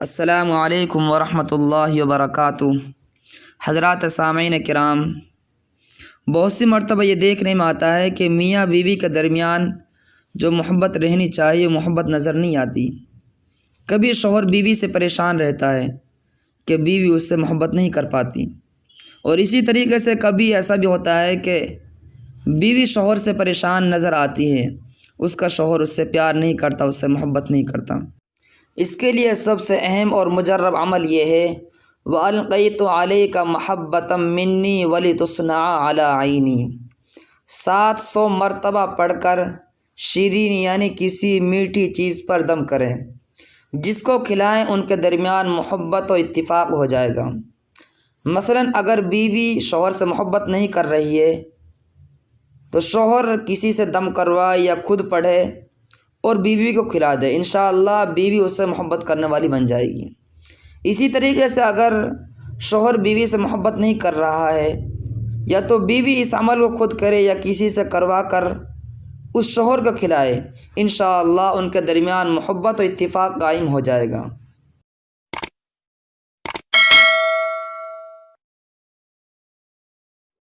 السلام علیکم ورحمۃ اللہ وبرکاتہ۔ حضرات سامعین کرام، بہت سی مرتبہ یہ دیکھنے میں آتا ہے کہ میاں بیوی کے درمیان جو محبت رہنی چاہیے محبت نظر نہیں آتی۔ کبھی شوہر بیوی سے پریشان رہتا ہے کہ بیوی اس سے محبت نہیں کر پاتی، اور اسی طریقے سے کبھی ایسا بھی ہوتا ہے کہ بیوی شوہر سے پریشان نظر آتی ہے، اس کا شوہر اس سے پیار نہیں کرتا، اس سے محبت نہیں کرتا۔ اس کے لیے سب سے اہم اور مجرب عمل یہ ہے وَأَلْقَيْتُ عَلَيْكَ مَحَبَّةً مِّنِّي وَلِتُصْنَعَ عَلَىٰ عَيْنِي 700 مرتبہ پڑھ کر شیرین یعنی کسی میٹھی چیز پر دم کریں، جس کو کھلائیں ان کے درمیان محبت و اتفاق ہو جائے گا۔ مثلاً اگر بیوی شوہر سے محبت نہیں کر رہی ہے تو شوہر کسی سے دم کروائے یا خود پڑھے اور بیوی کو کھلا دے، انشاءاللہ بیوی اس سے محبت کرنے والی بن جائے گی۔ اسی طریقے سے اگر شوہر بیوی سے محبت نہیں کر رہا ہے یا تو بیوی اس عمل کو خود کرے یا کسی سے کروا کر اس شوہر کو کھلائے، انشاءاللہ ان کے درمیان محبت و اتفاق قائم ہو جائے گا۔